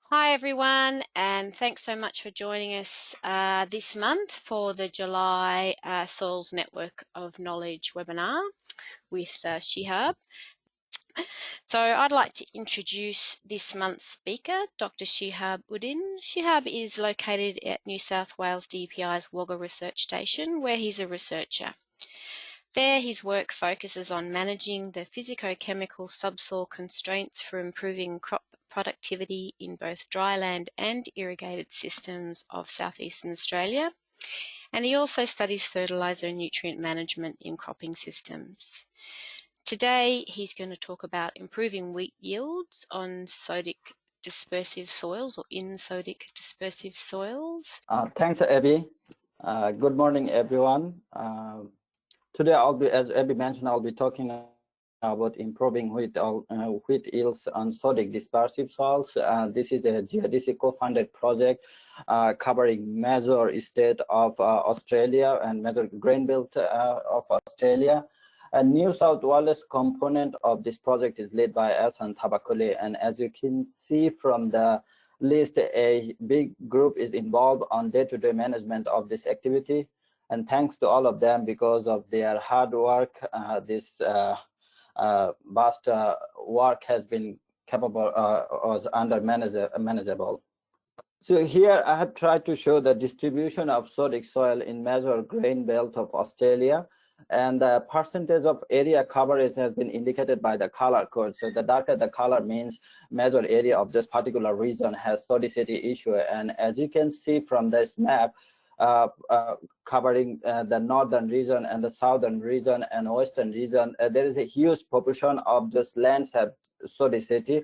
Hi everyone, and thanks so much for joining us this month for the July Soils Network of Knowledge webinar with Shihab. So I'd like to introduce this month's speaker, Dr. Shihab Uddin. Shihab is located at New South Wales DPI's Wagga Research Station, where he's a researcher. There, his work focuses on managing the physicochemical subsoil constraints for improving crop productivity in both dryland and irrigated systems of southeastern Australia, and he also studies fertiliser and nutrient management in cropping systems. Today, he's going to talk about improving wheat yields on sodic dispersive soils or in sodic dispersive soils. Thanks, Abby. Good morning, everyone. Today, as Abby mentioned, I'll be talking about improving wheat yields on sodic dispersive soils. This is a GIDC co-funded project covering major state of Australia and major grain belt of Australia. A New South Wales component of this project is led by us and Tabakule, and as you can see from the list, a big group is involved on day-to-day management of this activity. And thanks to all of them, because of their hard work, this vast work has been capable, was manageable. So here I have tried to show the distribution of sodic soil in major grain belt of Australia, and the percentage of area coverage has been indicated by the color code. So the darker the color means major area of this particular region has sodicity issue. And as you can see from this map, covering the northern region and the southern region and western region, there is a huge proportion of this lands have sodicity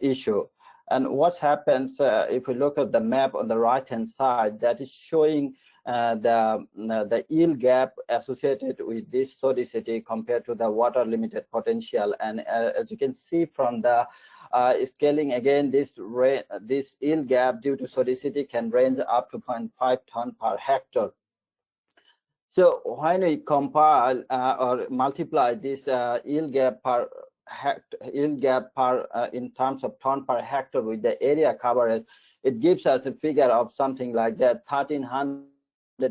issue. And what happens if we look at the map on the right hand side, that is showing the yield gap associated with this sodicity compared to the water limited potential. And as you can see from the scaling, again, this yield gap due to sodicity can range up to 0.5 ton per hectare. So when we compile or multiply this yield gap in terms of ton per hectare with the area coverage, it gives us a figure of something like that, $1,300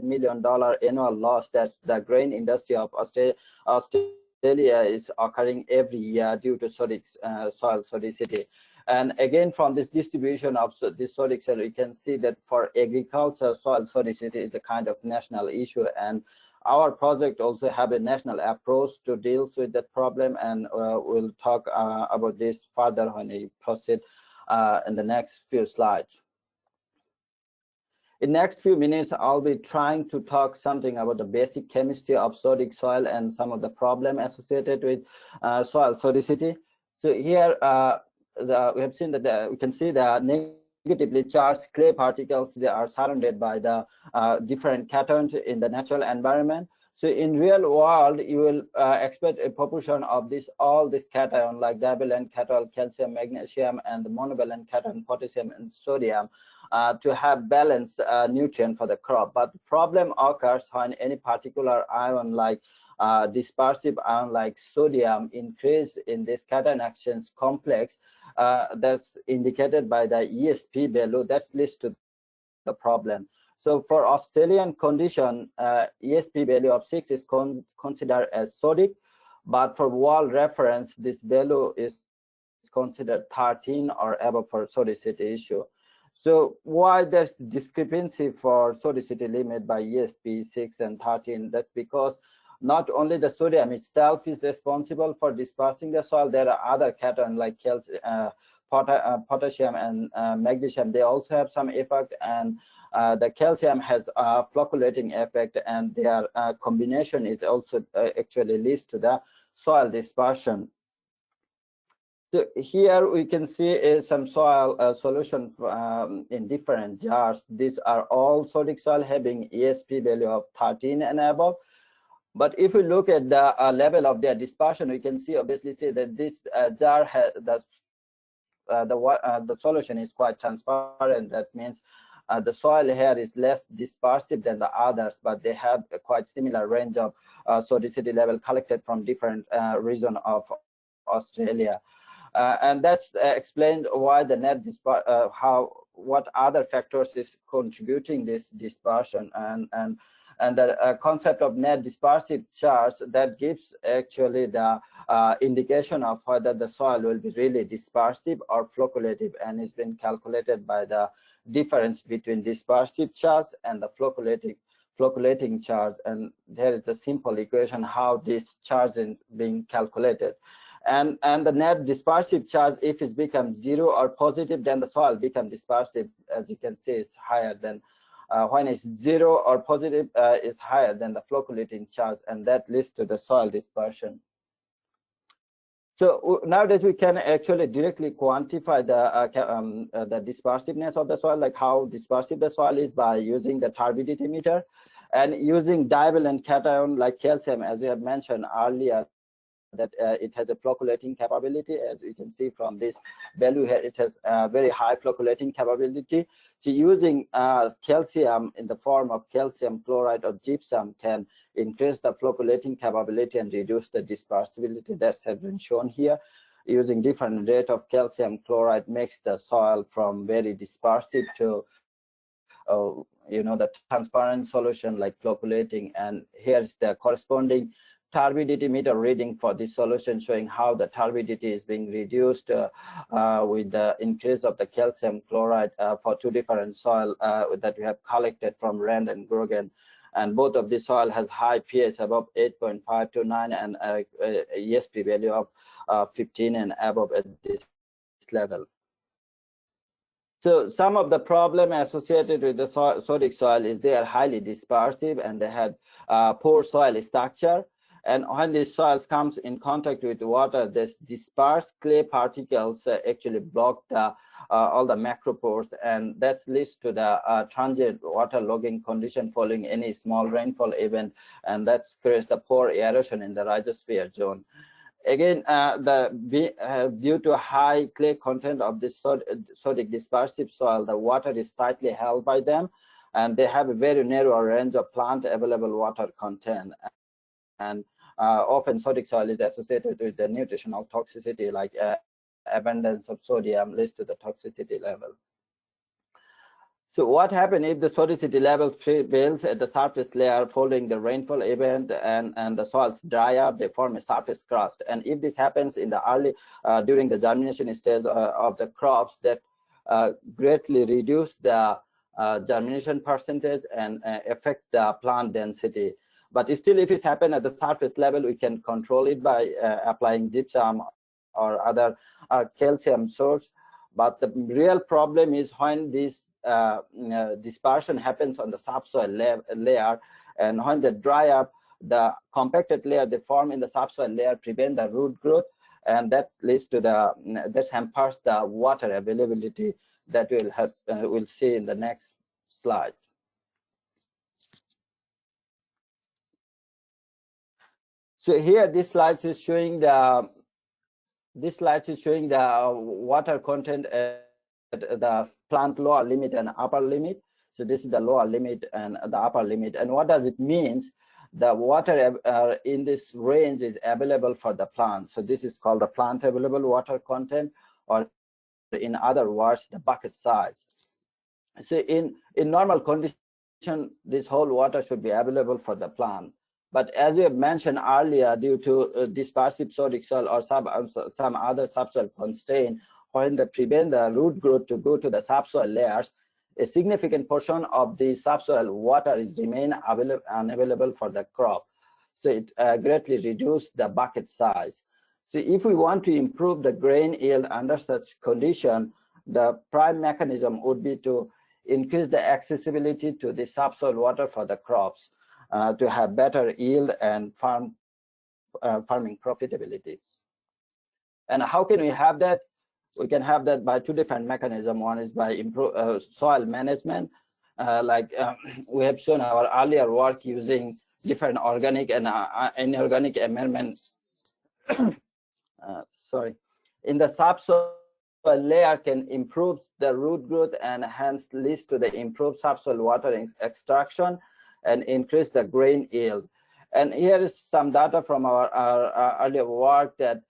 million annual loss that the grain industry of Australia is occurring every year due to soil sodicity. And again, from this distribution of this sodic soil, we can see that for agriculture, soil sodicity is a kind of national issue, and our project also have a national approach to deal with that problem, and we'll talk about this further when we proceed in the next few slides. In next few minutes, I'll be trying to talk something about the basic chemistry of sodic soil and some of the problem associated with soil sodicity. So here we have seen that we can see the negatively charged clay particles. They are surrounded by the different cations in the natural environment. So in real world, you will expect a proportion of all this cation like divalent cation, calcium, magnesium, and the monovalent cation, potassium, and sodium to have balanced nutrient for the crop. But the problem occurs when any particular ion like dispersive ion like sodium increase in this cation exchange complex that's indicated by the ESP value. That leads to the problem. So for Australian condition, ESP value of 6 is considered as sodic, but for world reference, this value is considered 13 or above for sodicity issue. So why there's discrepancy for sodicity limit by ESP 6 and 13? That's because not only the sodium itself is responsible for dispersing the soil, there are other cations like calcium, potassium, and magnesium. They also have some effect, and the calcium has a flocculating effect, and their combination is also actually leads to the soil dispersion. So here we can see some soil solution in different jars. These are all sodic soil having ESP value of 13 and above. But if we look at the level of their dispersion, we can see obviously that this jar has the solution is quite transparent. That means the soil here is less dispersive than the others, but they have a quite similar range of sodicity level collected from different regions of Australia. and that's explained why the net what other factors is contributing this dispersion, and the concept of net dispersive charge that gives actually the indication of whether the soil will be really dispersive or flocculative, and it's been calculated by the difference between dispersive charge and the flocculating charge. And there is the simple equation how this charge is being calculated. And the net dispersive charge, if it becomes 0 or positive, then the soil becomes dispersive. As you can see, it's higher than when it's 0 or positive, is higher than the flocculating charge, and that leads to the soil dispersion. So nowadays we can actually directly quantify the dispersiveness of the soil, like how dispersive the soil is, by using the turbidity meter and using divalent cation like calcium, as we have mentioned earlier, that it has a flocculating capability. As you can see from this value here, it has very high flocculating capability. So using calcium in the form of calcium chloride or gypsum can increase the flocculating capability and reduce the dispersibility. That has been shown here. Using different rate of calcium chloride makes the soil from very dispersive to the transparent solution like flocculating. And here's the corresponding turbidity meter reading for this solution, showing how the turbidity is being reduced with the increase of the calcium chloride for two different soil that we have collected from Rand and Grogan. And both of the soil has high pH above 8.5 to 9 and a ESP value of 15 and above at this level. So some of the problem associated with the sodic soil is they are highly dispersive and they have poor soil structure. And when these soils comes in contact with water, this dispersed clay particles actually block all the macropores, and that leads to the transient waterlogging condition following any small rainfall event, and that creates the poor aeration in the rhizosphere zone. Again, due to high clay content of this sodic dispersive soil, the water is tightly held by them, and they have a very narrow range of plant available water content. And often sodic soil is associated with the nutritional toxicity, like abundance of sodium leads to the toxicity level. So what happens if the sodicity levels prevails at the surface layer following the rainfall event and the soils dry up, they form a surface crust. And if this happens in the early, during the germination stage of the crops, that greatly reduce the germination percentage and affect the plant density. But still, if it happens at the surface level, we can control it by applying gypsum or other calcium source. But the real problem is when this dispersion happens on the subsoil layer, and when they dry up, the compacted layer they form in the subsoil layer prevent the root growth, and that leads to that hampers the water availability that we'll see in the next slide. So here, this slide is showing the water content at the plant lower limit and upper limit. So this is the lower limit and the upper limit. And what does it mean? The water in this range is available for the plant. So this is called the plant available water content, or in other words, the bucket size. So in normal condition, this whole water should be available for the plant. But as we have mentioned earlier, due to dispersive sodic soil or some other subsoil constraint, when they prevent the root growth to go to the subsoil layers, a significant portion of the subsoil water is remain unavailable for the crop. So it greatly reduces the bucket size. So if we want to improve the grain yield under such condition, the prime mechanism would be to increase the accessibility to the subsoil water for the crops to have better yield and farming profitability. And how can we have that? We can have that by two different mechanisms. One is by soil management, we have shown our earlier work using different organic and inorganic amendments. In the subsoil layer can improve the root growth and hence leads to the improved subsoil water extraction and increase the grain yield. And here is some data from our earlier work that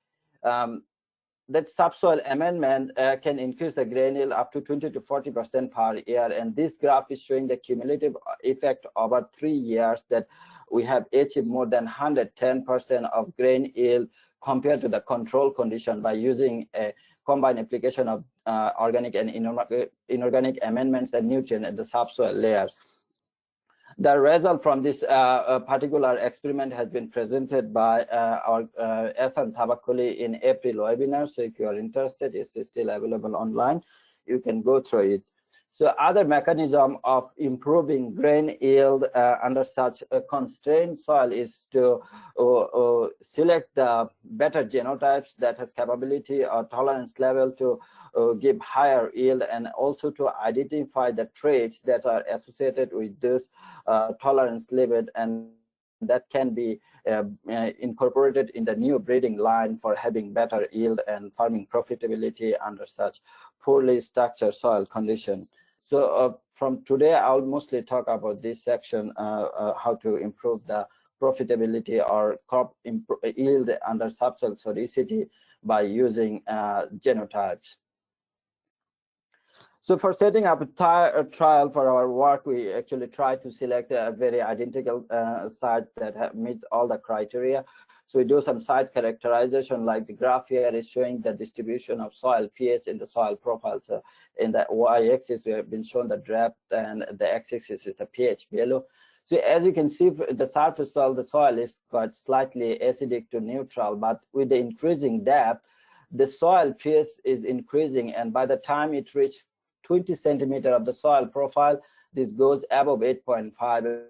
that subsoil amendment can increase the grain yield up to 20 to 40% per year. And this graph is showing the cumulative effect over 3 years that we have achieved more than 110% of grain yield compared to the control condition by using a combined application of organic and inorganic amendments and nutrient at the subsoil layers. The result from this particular experiment has been presented by our Ehsan Tabakoli in April webinar. So if you are interested, it's still available online. You can go through it. So other mechanism of improving grain yield under such a constrained soil is to select the better genotypes that has capability or tolerance level to give higher yield, and also to identify the traits that are associated with this tolerance limit, and that can be incorporated in the new breeding line for having better yield and farming profitability under such poorly structured soil condition. So from today, I'll mostly talk about this section, how to improve the profitability or crop yield under subsoil sodicity by using genotypes. So for setting up a trial for our work, we actually try to select a very identical sites that meet all the criteria. So we do some site characterization, like the graph here is showing the distribution of soil pH in the soil profile. So in the y-axis, we have been shown the depth, and the x-axis is the pH value. So as you can see, the surface soil, the soil is quite slightly acidic to neutral, but with the increasing depth, the soil pH is increasing, and by the time it reaches 20 centimeters of the soil profile, this goes above 8.5,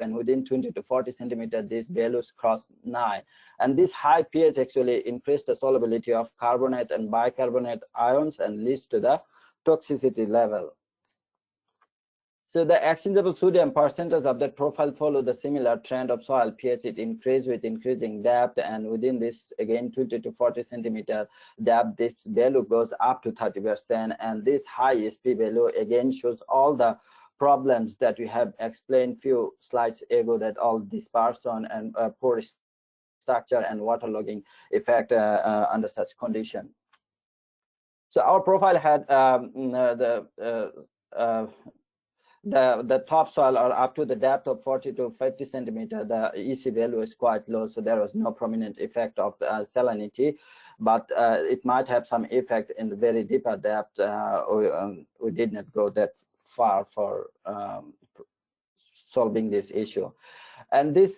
and within 20 to 40 centimeters, these values cross 9. And this high pH actually increases the solubility of carbonate and bicarbonate ions and leads to the toxicity level. So the exchangeable sodium percentage of that profile follow the similar trend of soil pH. It increases with increasing depth, and within this, again, 20 to 40 centimeter depth, this value goes up to 30%. And this high SP value again shows all the problems that we have explained few slides ago, that all dispersion and poor structure and waterlogging effect under such condition. So our profile had the topsoil are up to the depth of 40 to 50 centimeter. The EC value is quite low, so there was no prominent effect of salinity, but it might have some effect in the very deeper depth. We did not go that far for solving this issue. And this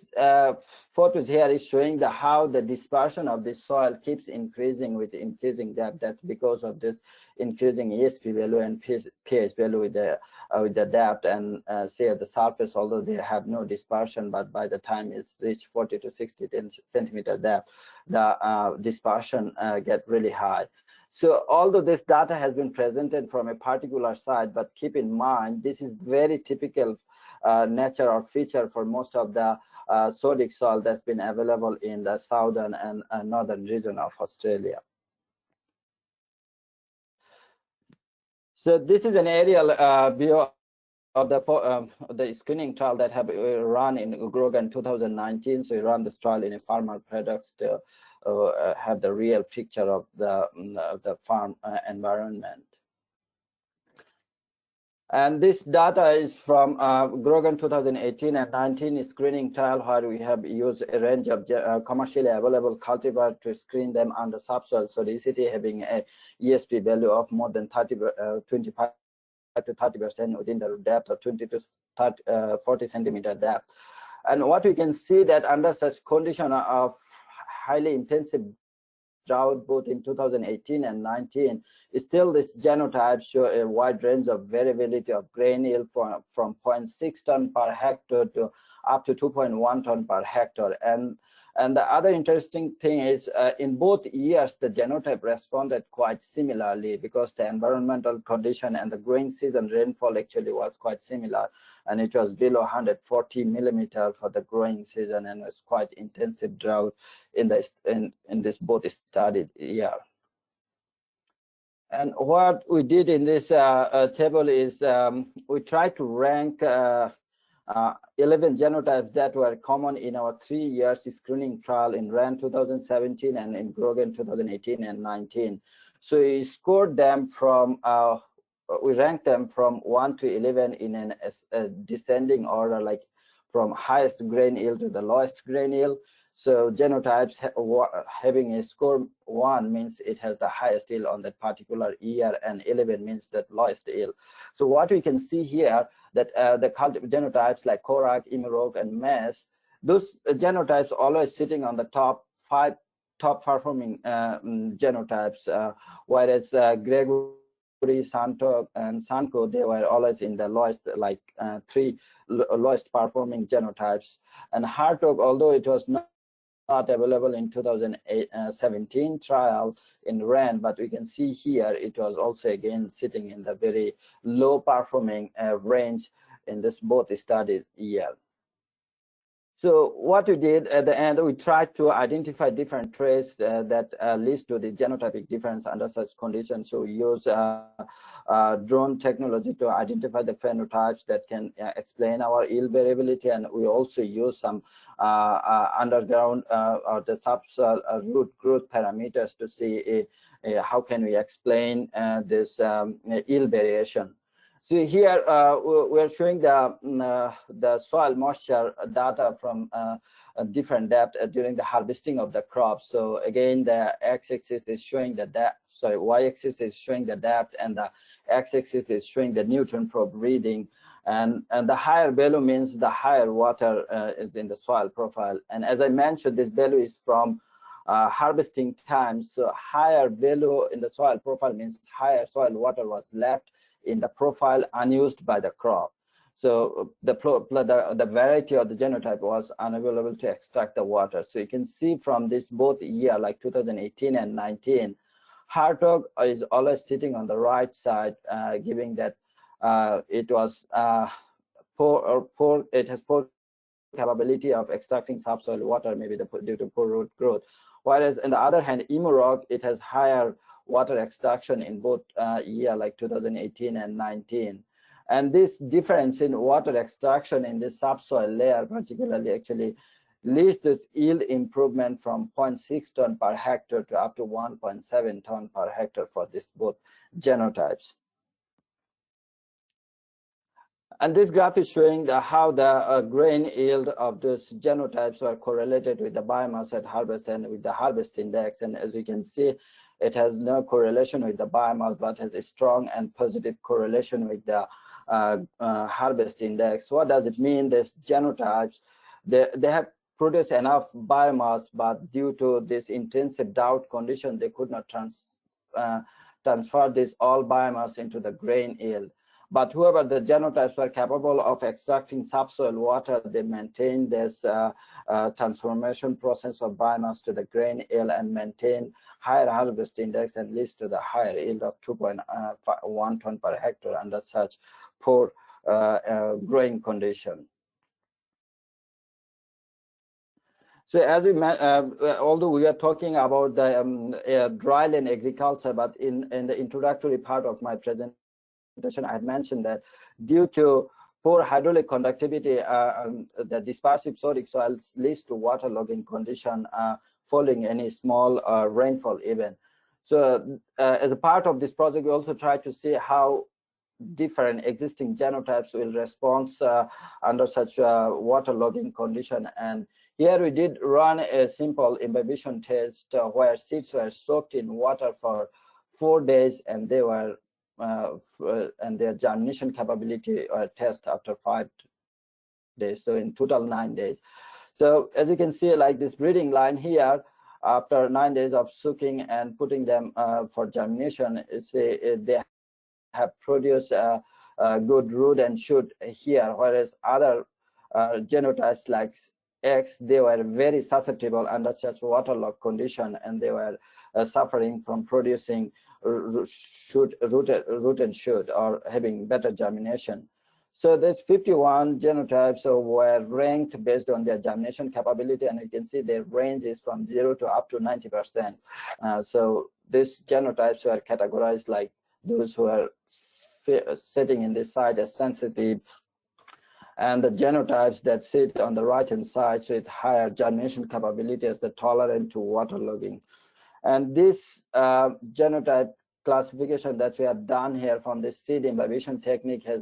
photos here is showing how the dispersion of the soil keeps increasing with increasing depth. That's because of this increasing ESP value and pH value with the depth. And say at the surface, although they have no dispersion, but by the time it's reached 40 to 60 centimeter depth, the dispersion get really high. So although this data has been presented from a particular site, but keep in mind, this is very typical nature or feature for most of the sodic soil that's been available in the southern and northern region of Australia. So this is an aerial view of the screening trial that have run in Grogan 2019. So we run this trial in a farmer products to have the real picture of the farm environment. And this data is from Grogan 2018 and 19 screening trial, where we have used a range of commercially available cultivars to screen them under subsoil sodicity, having a ESP value of more than 25 to 30% within the depth of 20 to 40 centimeter depth. And what we can see that under such condition of highly intensive drought, both in 2018 and 19, still this genotype show a wide range of variability of grain yield from 0.6 ton per hectare to up to 2.1 ton per hectare. And the other interesting thing is in both years, the genotype responded quite similarly, because the environmental condition and the growing season rainfall actually was quite similar. And it was below 140 millimeter for the growing season, and was quite intensive drought in this both studied year. And what we did in this table is we tried to rank 11 genotypes that were common in our 3 years screening trial in RAN 2017 and in Grogan 2018 and 19. So we scored them from, we ranked them from 1 to 11 in a descending order, like from highest grain yield to the lowest grain yield. So genotypes having a score 1 means it has the highest yield on that particular year, and 11 means that lowest yield. So what we can see here, that the genotypes like Korak, Emu Rock, and Mess, those genotypes always sitting on the top 5 top performing genotypes, whereas Gregory, Santok, and Sanko, they were always in the lowest, like 3 lowest performing genotypes. And Hartog, although it was not available in 2017 trial in RAN, but we can see here it was also again sitting in the very low performing range in this both studied year. So what we did at the end, we tried to identify different traits that leads to the genotypic difference under such conditions. So we use drone technology to identify the phenotypes that can explain our yield variability, and we also use some underground or the subsoil root growth parameters to see how can we explain this yield variation. So here we're showing the soil moisture data from different depth during the harvesting of the crop. So again, the x-axis is showing the depth. Sorry, y-axis is showing the depth, and the x-axis is showing the nutrient probe reading. And the higher value means the higher water is in the soil profile. And as I mentioned, this value is from harvesting time. So higher value in the soil profile means higher soil water was left in the profile unused by the crop. So the variety or the genotype was unavailable to extract the water. So you can see from this both year, like 2018 and 19, Hartog is always sitting on the right side, giving that it was it has poor capability of extracting subsoil water, maybe due to poor root growth. Whereas on the other hand, Emu Rock, it has higher water extraction in both year, like 2018 and 19. And this difference in water extraction in this subsoil layer particularly actually leads to yield improvement from 0.6 ton per hectare to up to 1.7 ton per hectare for this both genotypes. And this graph is showing how the grain yield of those genotypes are correlated with the biomass at harvest and with the harvest index. And as you can see, it has no correlation with the biomass, but has a strong and positive correlation with the harvest index. What does it mean? These genotypes, they have produced enough biomass, but due to this intensive drought condition, they could not transfer this all biomass into the grain yield. But whoever the genotypes were capable of extracting subsoil water, they maintain this transformation process of biomass to the grain yield and maintain higher harvest index, and leads to the higher yield of 2.1 ton per hectare under such poor growing condition. So as we although we are talking about the dryland agriculture, but in the introductory part of my presentation, I had mentioned that due to poor hydraulic conductivity, the dispersive sodic soils leads to waterlogging condition following any small rainfall event. So as a part of this project, we also try to see how different existing genotypes will respond under such waterlogging condition. And here we did run a simple imbibition test where seeds were soaked in water for 4 days, and they were and their germination capability test after 5 days. So in total 9 days. So as you can see, like this breeding line here, after 9 days of soaking and putting them for germination, they have produced a good root and shoot here, whereas other genotypes like X, they were very susceptible under such waterlogged condition, and they were suffering from producing root and shoot, or having better germination. So there's 51 genotypes were ranked based on their germination capability, and you can see their range is from 0 to up to 90%. So these genotypes were categorized like those who are sitting in this side as sensitive, and the genotypes that sit on the right-hand side, so it's higher germination capability as the tolerant to waterlogging. And this genotype classification that we have done here from the seed imbibition technique has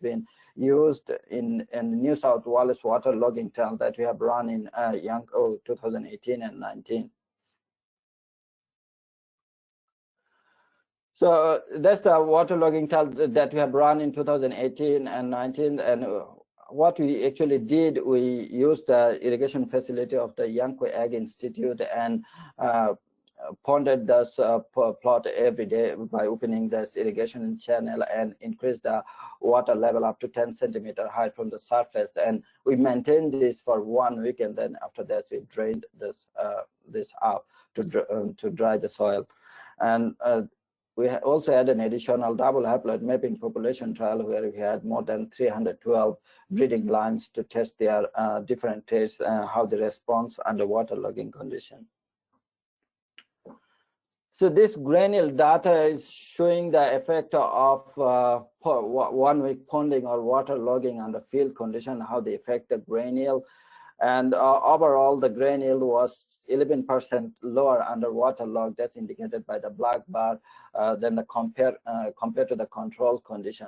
been used in New South Wales waterlogging trial that we have run in 2018 and 19. So that's the waterlogging trial that we have run in 2018 and 19. And what we actually did, we used the irrigation facility of the Yankee Ag Institute and ponded this plot every day by opening this irrigation channel and increase the water level up to 10 centimeter high from the surface. And we maintained this for 1 week, and then after that we drained this out to dry the soil. And we also had an additional double haploid mapping population trial where we had more than 312 breeding lines to test their different tastes, how they respond under waterlogging condition. So this granular data is showing the effect of 1 week ponding or waterlogging under field condition, how they affect the granule. And overall, the granule was 11% lower under waterlogged, that's indicated by the black bar, than the compared to the control condition.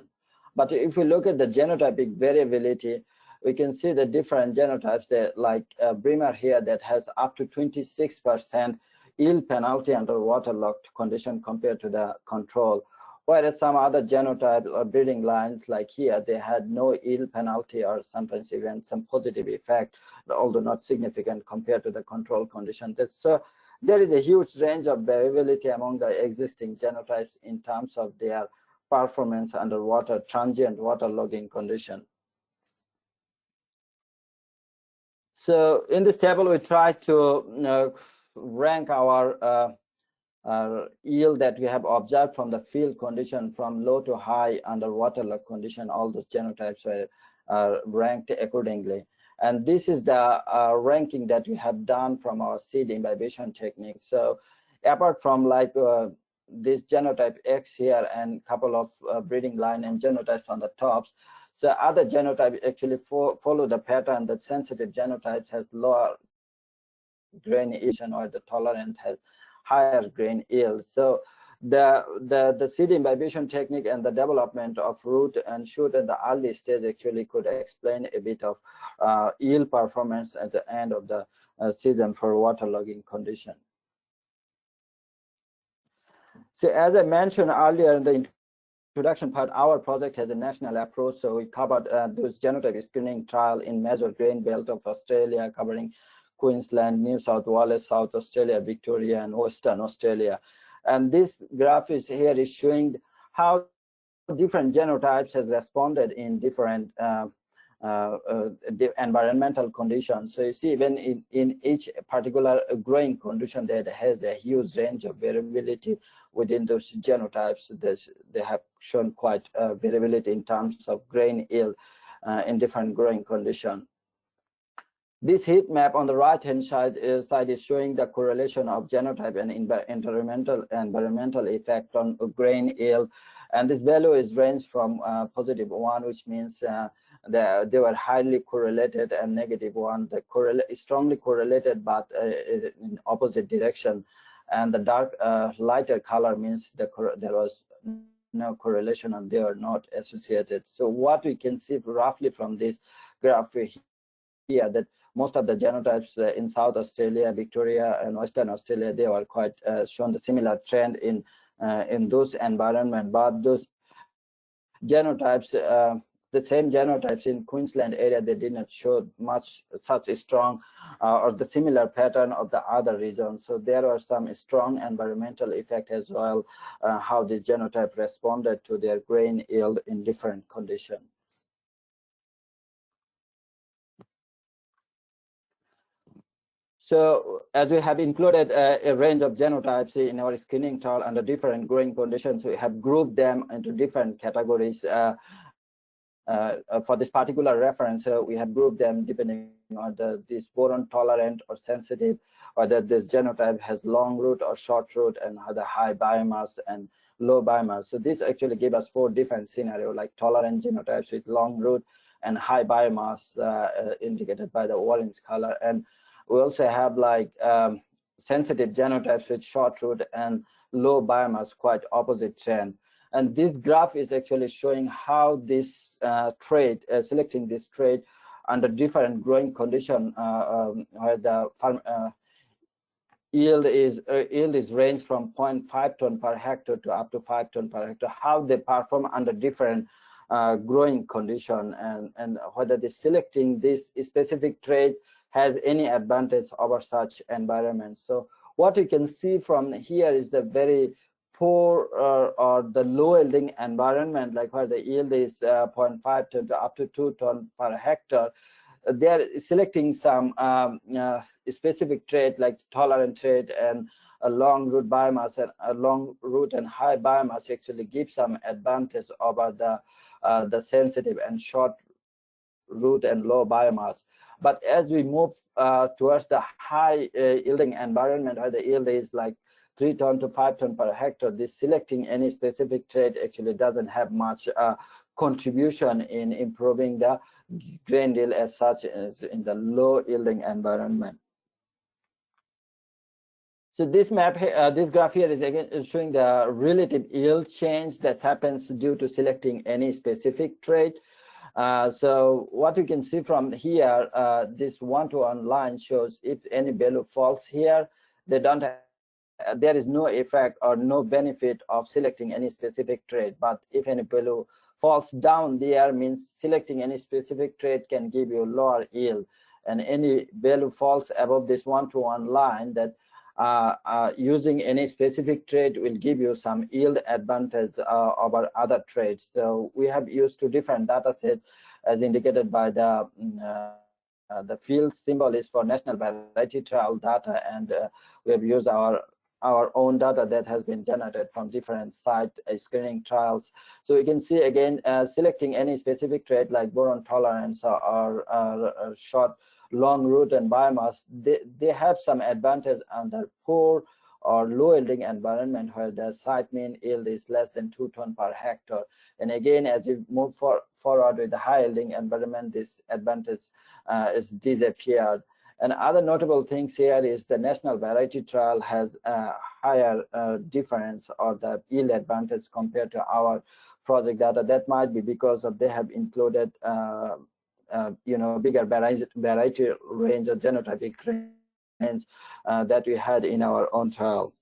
But if we look at the genotypic variability, we can see the different genotypes that, like Bremer here, that has up to 26% yield penalty under waterlogged condition compared to the control. Whereas some other genotype or breeding lines like here, they had no yield penalty or sometimes even some positive effect, although not significant compared to the control condition. So there is a huge range of variability among the existing genotypes in terms of their performance under transient waterlogging condition. So in this table, we try to rank our yield that we have observed from the field condition from low to high under waterlogged condition. All those genotypes were ranked accordingly. And this is the ranking that we have done from our seed imbibition technique. So apart from like this genotype X here and couple of breeding line and genotypes on the tops, so other genotypes actually follow the pattern that sensitive genotypes has lower grain yield or the tolerant has higher grain yield. So the seed imbibition technique and the development of root and shoot at the early stage actually could explain a bit of yield performance at the end of the season for waterlogging condition. So as I mentioned earlier in the introduction part, our project has a national approach. So we covered those genotype screening trial in major grain belt of Australia, covering Queensland, New South Wales, South Australia, Victoria, and Western Australia. And this graph is here is showing how different genotypes has responded in different environmental conditions. So you see, even in each particular growing condition, that has a huge range of variability within those genotypes. They have shown quite variability in terms of grain yield in different growing conditions. This heat map on the right-hand side is showing the correlation of genotype and environmental effect on grain yield. And this value is ranged from +1, which means they were highly correlated, and -1, they strongly correlated, but in opposite direction. And the dark lighter color means there was no correlation and they are not associated. So what we can see roughly from this graph here, that most of the genotypes in South Australia, Victoria, and Western Australia, they were quite shown the similar trend in those environment. But those genotypes, the same genotypes in Queensland area, they did not show such a strong or the similar pattern of the other regions. So there were some strong environmental effect as well, how the genotype responded to their grain yield in different conditions. So as we have included a range of genotypes in our screening trial under different growing conditions, we have grouped them into different categories. For this particular reference, we have grouped them depending on this boron tolerant or sensitive, or that this genotype has long root or short root and has a high biomass and low biomass. So this actually gave us 4 different scenarios, like tolerant genotypes with long root and high biomass indicated by the orange color. And we also have like sensitive genotypes with short root and low biomass, quite opposite trend. And this graph is actually showing how this trait, selecting this trait under different growing condition, where the farm yield is ranged from 0.5 ton per hectare to up to 5 ton per hectare, how they perform under different growing condition, and whether the selecting this specific trait has any advantage over such environments. So what you can see from here is the very poor or the low yielding environment, like where the yield is 0.5 ton to up to 2 ton per hectare. They are selecting some specific trait like tolerant trait and a long root biomass, and a long root and high biomass actually gives some advantage over the sensitive and short root and low biomass. But as we move towards the high yielding environment, where the yield is like 3 ton to 5 ton per hectare, this selecting any specific trait actually doesn't have much contribution in improving the grain yield as such as in the low yielding environment. So this map, this graph here is again showing the relative yield change that happens due to selecting any specific trait. So what you can see from here, this one-to-one line shows if any value falls here, they don't have, there is no effect or no benefit of selecting any specific trait. But if any value falls down there, means selecting any specific trait can give you lower yield, and any value falls above this one-to-one line, that using any specific trait will give you some yield advantage over other traits. So we have used 2 different data sets as indicated by the field symbol is for national variety trial data, and we have used our own data that has been generated from different site screening trials. So you can see again, selecting any specific trait like boron tolerance or short long root and biomass, they have some advantage under poor or low yielding environment where the site mean yield is less than 2 ton per hectare. And again, as you move forward with the high yielding environment, this advantage is disappeared. And other notable things here is the national variety trial has a higher difference or the yield advantage compared to our project data. That might be because of they have included bigger variety range or genotypic range that we had in our own trial.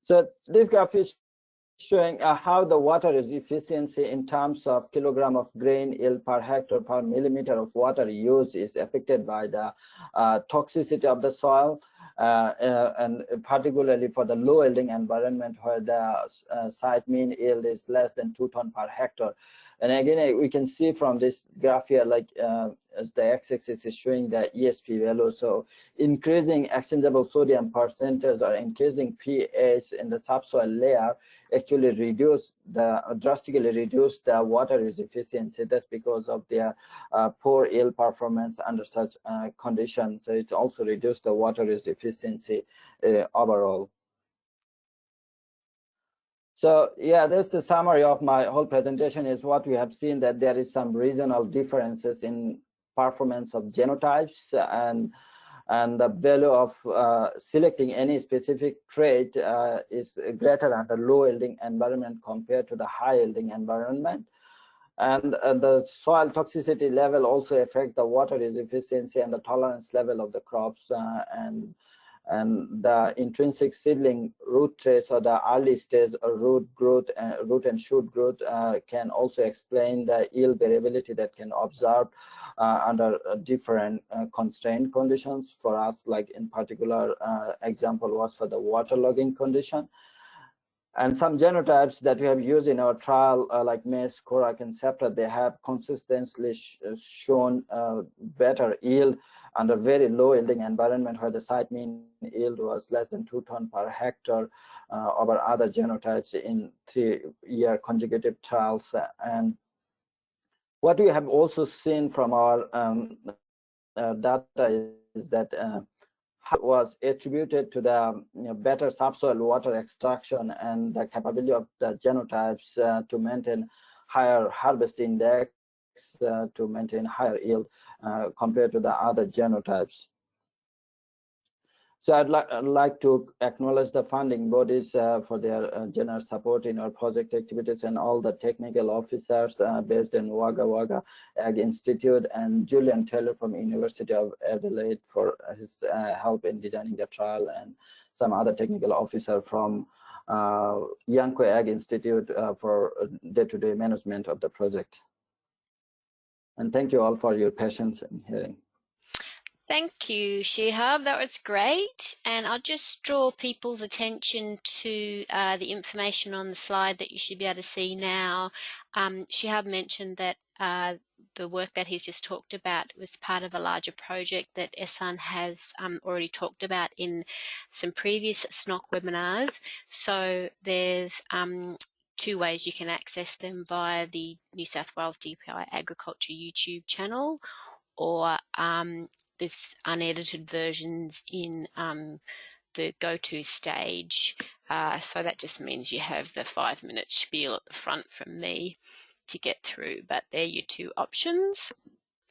So this graph is showing how the water is efficiency in terms of kilogram of grain yield per hectare per millimeter of water used is affected by the toxicity of the soil, and particularly for the low yielding environment where the site mean yield is less than 2 ton per hectare. And again, we can see from this graph here, like as the x-axis is showing the ESP value. So increasing exchangeable sodium percentage or increasing pH in the subsoil layer actually drastically reduce the water use efficiency. That's because of their poor yield performance under such conditions. So it also reduced the water use efficiency overall. So yeah, that's the summary of my whole presentation. Is what we have seen, that there is some regional differences in performance of genotypes, and the value of selecting any specific trait is greater under low yielding environment compared to the high yielding environment. And the soil toxicity level also affect the water use efficiency and the tolerance level of the crops, and the intrinsic seedling root trace or the early stage root growth, root and shoot growth can also explain the yield variability that can observe under different constraint conditions. For us, like in particular example was for the waterlogging condition. And some genotypes that we have used in our trial, like maize, korak, and septa, they have consistently shown better yield under very low yielding environment where the site mean yield was less than 2 ton per hectare over other genotypes in 3-year consecutive trials. And what we have also seen from our data is that was attributed to the better subsoil water extraction and the capability of the genotypes to maintain higher harvest index, to maintain higher yield compared to the other genotypes. So I'd like to acknowledge the funding bodies for their generous support in our project activities, and all the technical officers based in Wagga Wagga Ag Institute, and Julian Taylor from University of Adelaide for his help in designing the trial, and some other technical officer from Yanko Ag Institute for day-to-day management of the project. And thank you all for your patience and hearing. Thank you, Shihab. That was great. And I'll just draw people's attention to the information on the slide that you should be able to see now. Shihab mentioned that the work that he's just talked about was part of a larger project that Ehsan has already talked about in some previous SNOC webinars. So there's 2 ways you can access them: via the New South Wales DPI Agriculture YouTube channel, or there's unedited versions in the go-to stage. So that just means you have the 5-minute spiel at the front from me to get through, but they're your 2 options.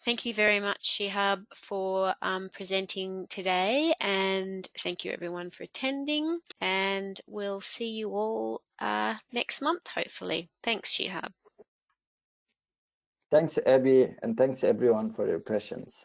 Thank you very much, Shihab, for presenting today, and thank you everyone for attending, and we'll see you all next month, hopefully. Thanks, Shihab. Thanks, Abby, and thanks everyone for your patience.